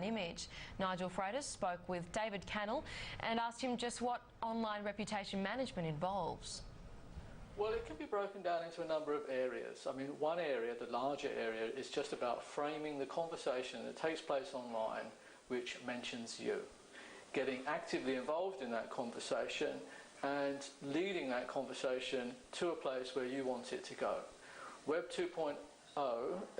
image. Nigel Freitas spoke with David Cannell and asked him just what online reputation management involves. Well, it can be broken down into a number of areas. I mean, one area, the larger area, is just about framing the conversation that takes place online which mentions you. Getting actively involved in that conversation and leading that conversation to a place where you want it to go. Web 2.0,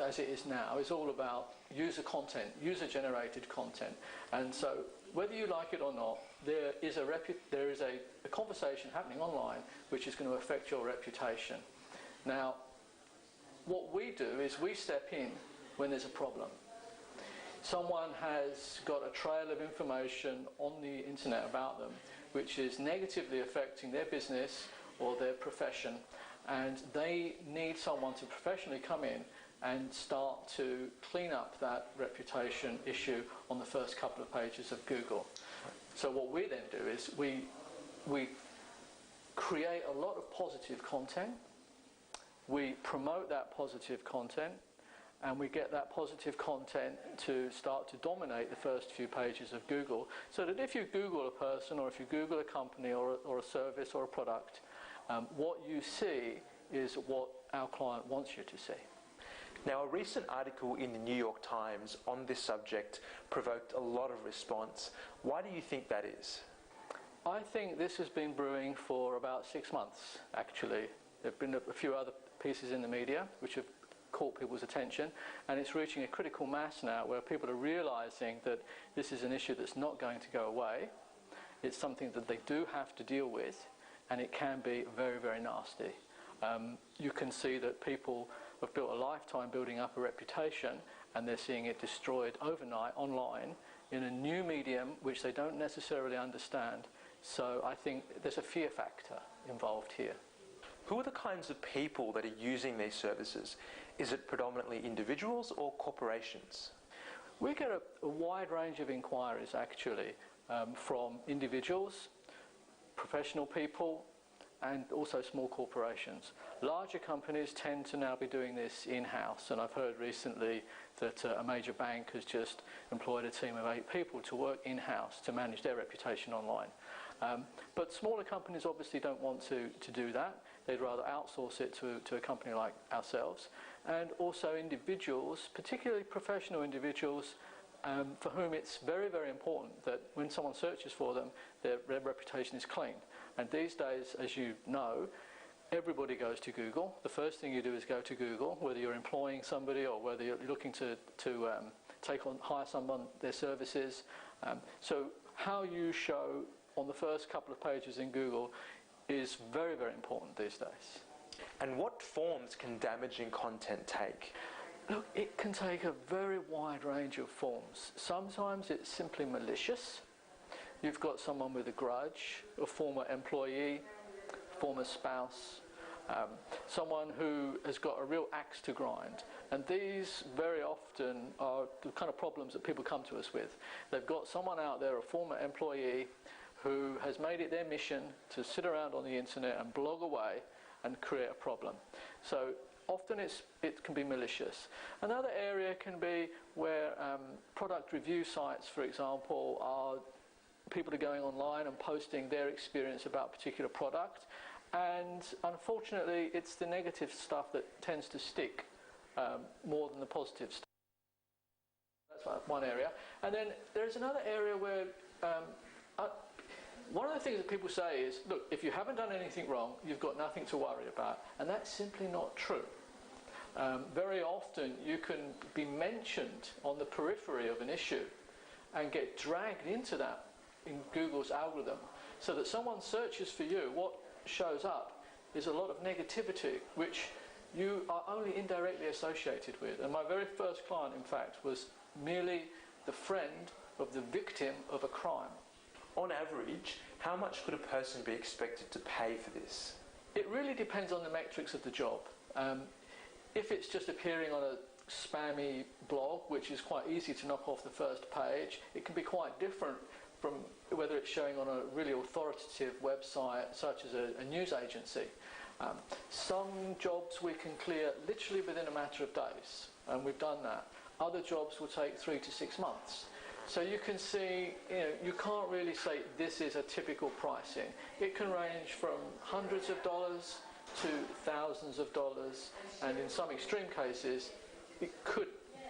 as it is now, is all about user content, user-generated content. And so, whether you like it or not, there is a conversation happening online which is going to affect your reputation. Now, what we do is we step in when there's a problem. Someone has got a trail of information on the internet about them which is negatively affecting their business or their profession, and they need someone to professionally come in and start to clean up that reputation issue on the first couple of pages of Google. So what we then do is we create a lot of positive content, we promote that positive content, and we get that positive content to start to dominate the first few pages of Google, so that if you Google a person or if you Google a company or a service or a product, what you see is what our client wants you to see. Now, a recent article in the New York Times on this subject provoked a lot of response. Why do you think that is? I think this has been brewing for about 6 months, actually. There have been a few other pieces in the media which have caught people's attention, and it's reaching a critical mass now where people are realising that this is an issue that's not going to go away. It's something that they do have to deal with, and it can be very, very nasty. You can see that people have built a lifetime building up a reputation, and they're seeing it destroyed overnight online in a new medium which they don't necessarily understand. So I think there's a fear factor involved here. Who are the kinds of people that are using these services? Is it predominantly individuals or corporations? We get a wide range of inquiries, actually, from individuals, professional people, and also small corporations. Larger companies tend to now be doing this in-house, and I've heard recently that a major bank has just employed a team of 8 people to work in-house to manage their reputation online. But smaller companies obviously don't want to do that. They'd rather outsource it to a company like ourselves. And also individuals, particularly professional individuals, for whom it's very, very important that when someone searches for them, their reputation is clean. And these days, as you know, everybody goes to Google. The first thing you do is go to Google, whether you're employing somebody or whether you're looking to hire someone, their services. So how you show on the first couple of pages in Google is very, very important these days. And what forms can damaging content take? Look, it can take a very wide range of forms. Sometimes it's simply malicious. You've got someone with a grudge, a former employee, former spouse, someone who has got a real axe to grind. And these very often are the kind of problems that people come to us with. They've got someone out there, a former employee, who has made it their mission to sit around on the internet and blog away and create a problem. So often it can be malicious. Another area can be where product review sites, for example, people are going online and posting their experience about a particular product, and unfortunately it's the negative stuff that tends to stick more than the positive stuff. That's one area. And then there's another area where one of the things that people say is, look, if you haven't done anything wrong, you've got nothing to worry about. And that's simply not true. Very often you can be mentioned on the periphery of an issue and get dragged into that in Google's algorithm, so that someone searches for you. What shows up is a lot of negativity which you are only indirectly associated with. And my very first client, in fact, was merely the friend of the victim of a crime. On average, how much could a person be expected to pay for this? It really depends on the metrics of the job. If it's just appearing on a spammy blog, which is quite easy to knock off the first page, it can be quite different from whether it's showing on a really authoritative website such as a news agency. Some jobs we can clear literally within a matter of days, and we've done that. Other jobs will take 3 to 6 months. So you can see, you can't really say this is a typical pricing. It can range from hundreds of dollars to thousands of dollars, and in some extreme cases, it could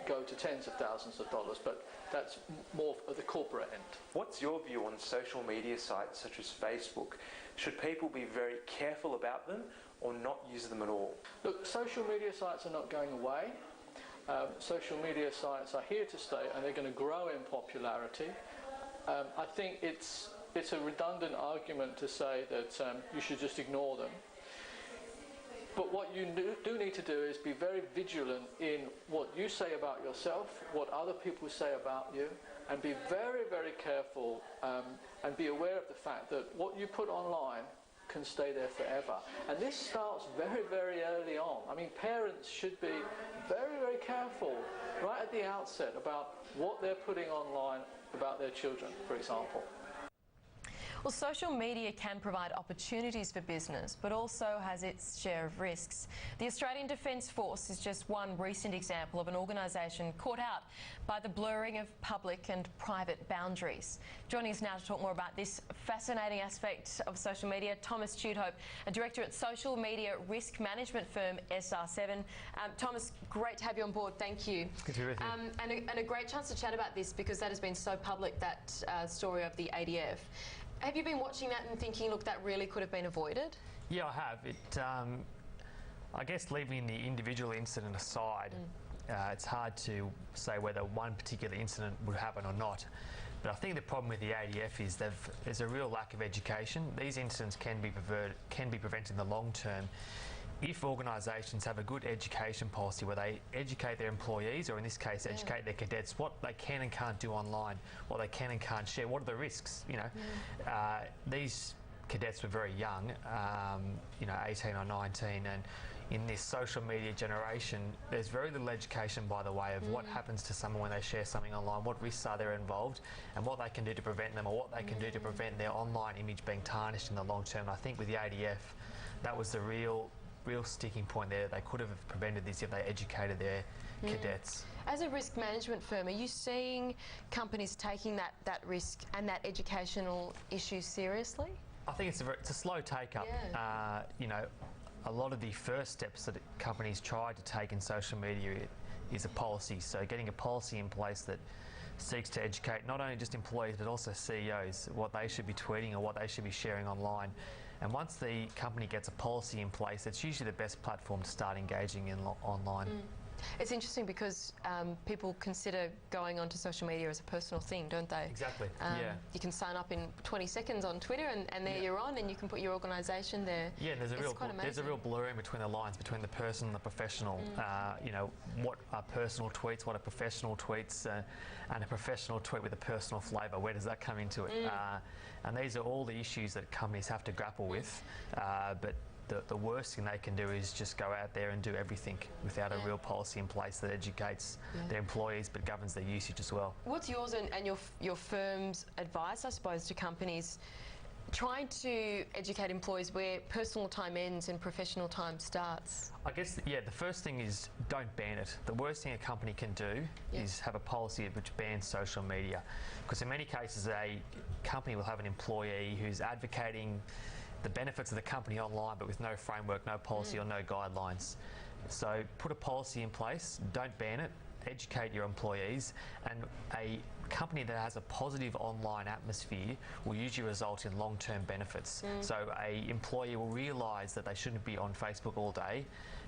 go to tens of thousands of dollars, but that's more at the corporate end. What's your view on social media sites such as Facebook? Should people be very careful about them or not use them at all? Look, social media sites are not going away. Social media sites are here to stay, and they're going to grow in popularity. I think it's a redundant argument to say that you should just ignore them. But what you do need to do is be very vigilant in what you say about yourself, what other people say about you, and be very, very careful and be aware of the fact that what you put online can stay there forever. And this starts very, very early on. I mean, parents should be very, very careful right at the outset about what they're putting online about their children, for example. Well, social media can provide opportunities for business, but also has its share of risks. The Australian Defence Force is just one recent example of an organisation caught out by the blurring of public and private boundaries. Joining us now to talk more about this fascinating aspect of social media, Thomas Tudhope, a director at social media risk management firm SR7. Thomas, great to have you on board. Thank you. Good to be with you. And a great chance to chat about this because that has been so public, that story of the ADF. Have you been watching that and thinking, look, that really could have been avoided? Yeah, I have. I guess leaving the individual incident aside, it's hard to say whether one particular incident would happen or not. But I think the problem with the ADF is there's a real lack of education. These incidents can be prevented in the long term if organisations have a good education policy where they educate their employees, or in this case, educate their cadets, what they can and can't do online, what they can and can't share, what are the risks, These cadets were very young, 18 or 19, and in this social media generation, there's very little education, by the way, of what happens to someone when they share something online, what risks are there involved, and what they can do to prevent them, or what they can do to prevent their online image being tarnished in the long term. And I think with the ADF, that was the real sticking point there. They could have prevented this if they educated their cadets. As a risk management firm, are you seeing companies taking that risk and that educational issue seriously? I think it's a slow take-up. Yeah. A lot of the first steps that companies try to take in social media is a policy. So getting a policy in place that seeks to educate not only just employees but also CEOs what they should be tweeting or what they should be sharing online. And once the company gets a policy in place, it's usually the best platform to start engaging in online. It's interesting because people consider going onto social media as a personal thing, don't they? Exactly, yeah. You can sign up in 20 seconds on Twitter and there you're on, and you can put your organisation there. Yeah, there's a real blurring between the lines between the personal and the professional. What are personal tweets, what are professional tweets, and a professional tweet with a personal flavour, where does that come into it? And these are all the issues that companies have to grapple with, but the worst thing they can do is just go out there and do everything without a real policy in place that educates their employees but governs their usage as well. What's yours and your firm's advice, I suppose, to companies trying to educate employees where personal time ends and professional time starts? I guess, the first thing is don't ban it. The worst thing a company can do is have a policy which bans social media, because in many cases a company will have an employee who's advocating the benefits of the company online but with no framework, no policy or no guidelines. So put a policy in place, don't ban it, educate your employees, and a company that has a positive online atmosphere will usually result in long-term benefits. So a employee will realise that they shouldn't be on Facebook all day,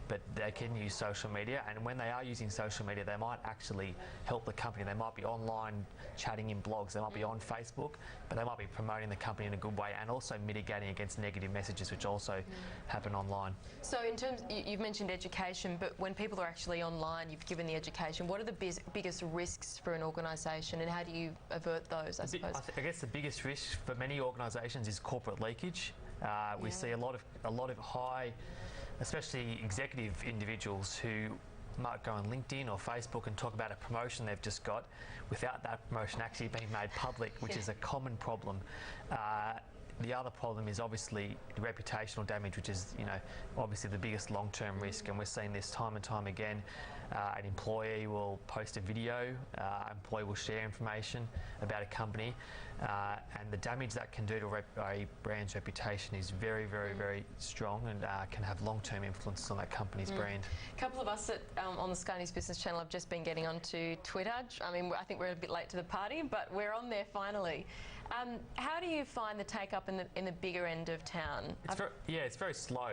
but they can use social media, and when they are using social media they might actually help the company. They might be online chatting in blogs, they might be on Facebook, but they might be promoting the company in a good way and also mitigating against negative messages which also happen online. So in terms, you've mentioned education, but when people are actually online, you've given the education, what are the biggest risks for an organisation and how do you avert those, I suppose? I guess the biggest risk for many organisations is corporate leakage. We see a lot of high, especially executive individuals who might go on LinkedIn or Facebook and talk about a promotion they've just got without that promotion actually being made public, which is a common problem. the other problem is obviously the reputational damage, which is, obviously the biggest long-term risk, and we're seeing this time and time again. An employee will post a video, an employee will share information about a company, and the damage that can do to a brand's reputation is very, very, very strong, and can have long-term influence on that company's brand. A couple of us on the Sky News Business Channel have just been getting onto Twitter. I mean, I think we're a bit late to the party, but we're on there finally. How do you find the take-up in the bigger end of town? It's very slow.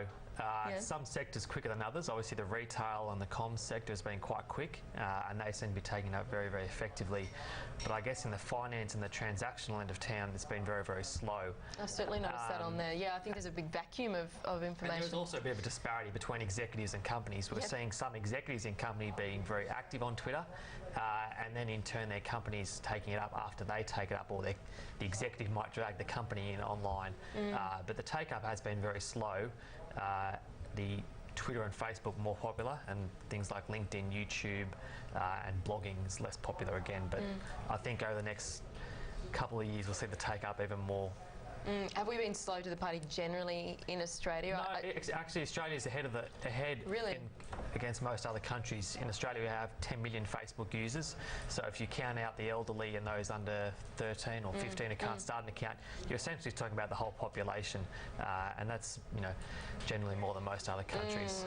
Some sectors quicker than others. Obviously, the retail and the comms sector has been quite quick, and they seem to be taking up very, very effectively. But I guess in the finance and the transactional end of town, it's been very, very slow. I've certainly noticed that on there. Yeah, I think there's a big vacuum of information. And there's also a bit of a disparity between executives and companies. We're seeing some executives in company being very active on Twitter, and then in turn their companies taking it up after they take it up, or the executive might drag the company in online. But the take-up has been very slow. The Twitter and Facebook more popular, and things like LinkedIn, YouTube, and blogging is less popular again. But I think over the next couple of years we'll see the take up even more. Have we been slow to the party generally in Australia? No, actually Australia's ahead Really? Against most other countries. In Australia we have 10 million Facebook users, so if you count out the elderly and those under 13 or 15 who can't start an account, you're essentially talking about the whole population, and that's generally more than most other countries.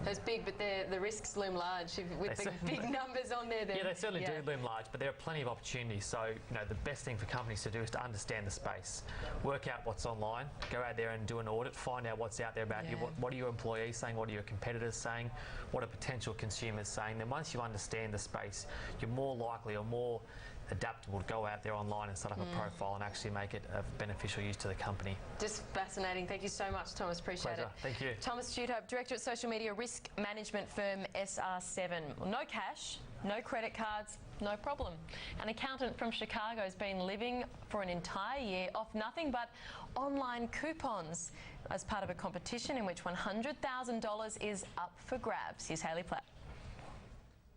That's big, but the risks loom large with the big numbers on there. Yeah, they certainly do loom large, but there are plenty of opportunities. So the best thing for companies to do is to understand the space, work out what's online, go out there and do an audit, find out what's out there about you, what are your employees saying, what are your competitors saying, what are potential consumers saying. Then once you understand the space, you're more likely or more adaptable to go out there online and set up a profile and actually make it of beneficial use to the company. Just fascinating. Thank you so much, Thomas. Appreciate it. Thank you. Thomas Studehope, Director at social media risk management firm SR7. Well, no cash, no credit cards, no problem. An accountant from Chicago has been living for an entire year off nothing but online coupons as part of a competition in which $100,000 is up for grabs. Here's Hayley Platt.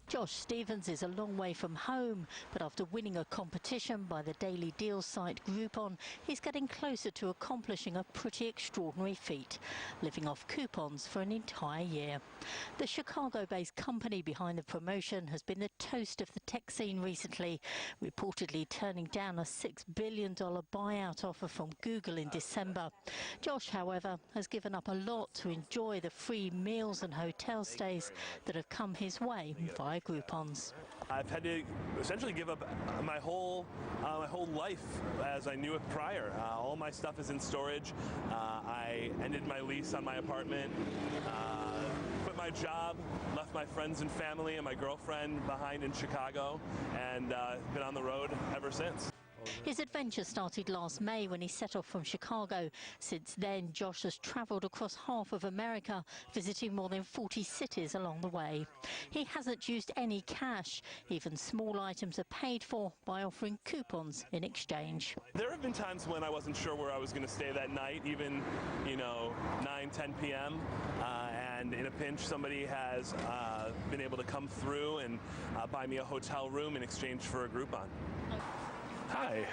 Josh Stevens is a long way from home, but after winning a competition by the daily deals site Groupon, he's getting closer to accomplishing a pretty extraordinary feat, living off coupons for an entire year. The Chicago-based company behind the promotion has been the toast of the tech scene recently, reportedly turning down a $6 billion buyout offer from Google in December. Josh, however, has given up a lot to enjoy the free meals and hotel stays that have come his way via Groupons. I've had to essentially give up my whole life as I knew it prior. All my stuff is in storage. I ended my lease on my apartment, quit my job, left my friends and family and my girlfriend behind in Chicago, and been on the road ever since. His adventure started last May when he set off from Chicago. Since then, Josh has travelled across half of America, visiting more than 40 cities along the way. He hasn't used any cash. Even small items are paid for by offering coupons in exchange. There have been times when I wasn't sure where I was going to stay that night, even 9, 10 p.m. And in a pinch, somebody has been able to come through and buy me a hotel room in exchange for a Groupon. Hi.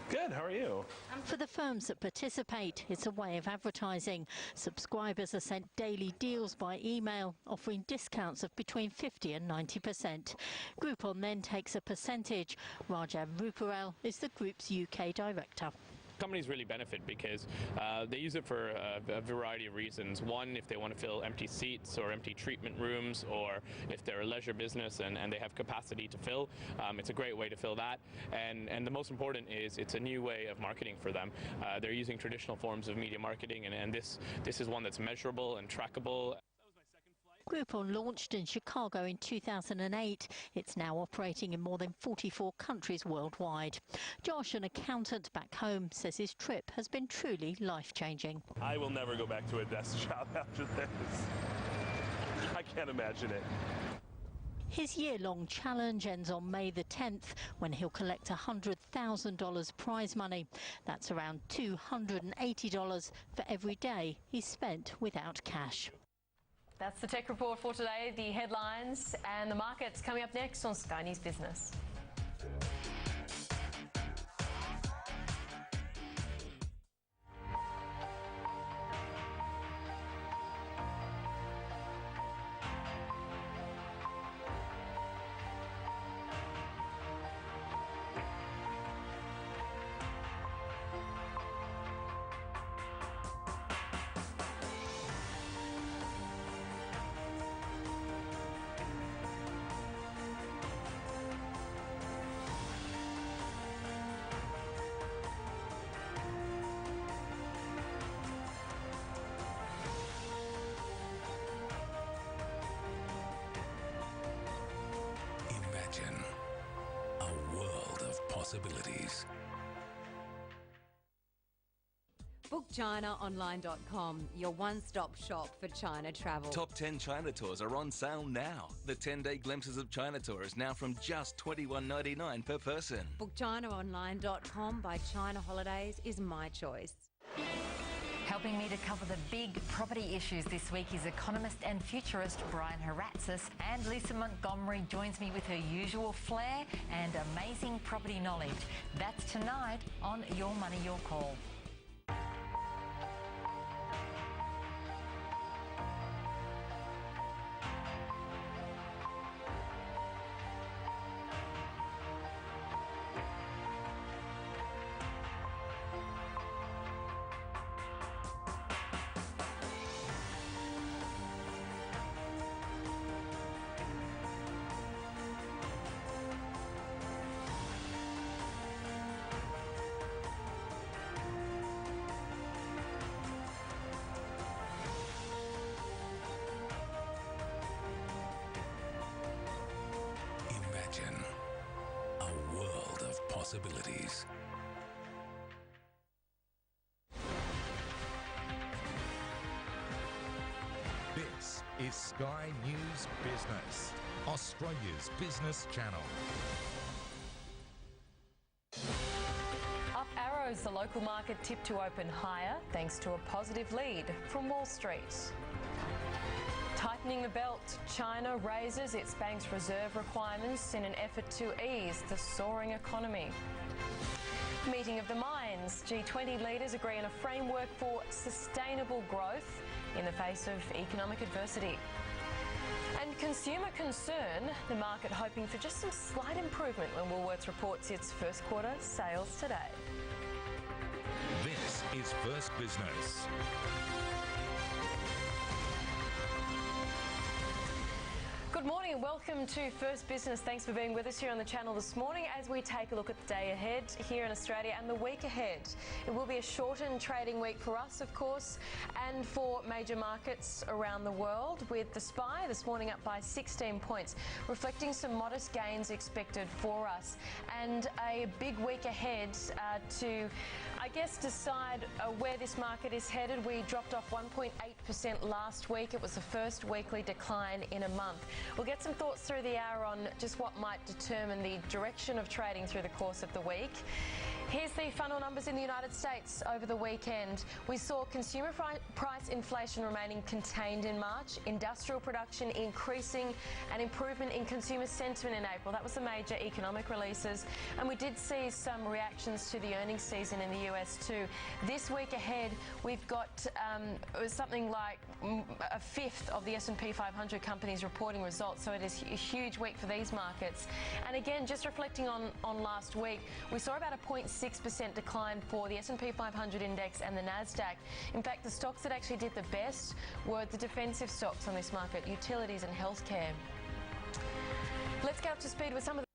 Good, how are you? For the firms that participate, it's a way of advertising. Subscribers are sent daily deals by email, offering discounts of between 50 and 90%. Groupon then takes a percentage. Rajan Ruparel is the group's UK director. Companies really benefit because they use it for a variety of reasons. One, if they want to fill empty seats or empty treatment rooms, or if they're a leisure business and they have capacity to fill, it's a great way to fill that. And the most important is it's a new way of marketing for them. They're using traditional forms of media marketing, and this is one that's measurable and trackable. Groupon launched in Chicago in 2008. It's now operating in more than 44 countries worldwide. Josh, an accountant back home, says his trip has been truly life-changing. I will never go back to a desk job after this. I can't imagine it. His year-long challenge ends on May the 10th, when he'll collect $100,000 prize money. That's around $280 for every day he's spent without cash. That's the Tech Report for today. The headlines and the markets coming up next on Sky News Business. possibilities. BookChinaOnline.com, your one-stop shop for China travel. Top 10 China tours are on sale now. The 10-day Glimpses of China tour is now from just $21.99 per person. BookChinaOnline.com by China Holidays is my choice. Helping me to cover the big property issues this week is economist and futurist Brian Haratzis, and Lisa Montgomery joins me with her usual flair and amazing property knowledge. That's tonight on Your Money, Your Call. Imagine a world of possibilities. This is Sky News Business, Australia's business channel. Up arrows, the local market tipped to open higher thanks to a positive lead from Wall Street. Tightening the belt, China raises its bank's reserve requirements in an effort to ease the soaring economy. Meeting of the minds, G20 leaders agree on a framework for sustainable growth in the face of economic adversity. And consumer concern, the market hoping for just some slight improvement when Woolworths reports its first quarter sales today. This is First Business. Good morning and welcome to First Business. Thanks for being with us here on the channel this morning as we take a look at the day ahead here in Australia and the week ahead. It will be a shortened trading week for us, of course, and for major markets around the world, with the SPI this morning up by 16 points, reflecting some modest gains expected for us, and a big week ahead to, I guess, decide where this market is headed. We dropped off 1.8% last week. It was the first weekly decline in a month. We'll get some thoughts through the hour on just what might determine the direction of trading through the course of the week. Here's the funnel numbers in the United States over the weekend. We saw consumer price inflation remaining contained in March, industrial production increasing, and improvement in consumer sentiment in April. That was the major economic releases. And we did see some reactions to the earnings season in the US too. This week ahead, we've got something like a fifth of the S&P 500 companies reporting results. So it is a huge week for these markets. And again, just reflecting on last week, we saw about a 0.6% decline for the S&P 500 index and the NASDAQ. In fact, the stocks that actually did the best were the defensive stocks on this market, utilities and healthcare. Let's get up to speed with some of the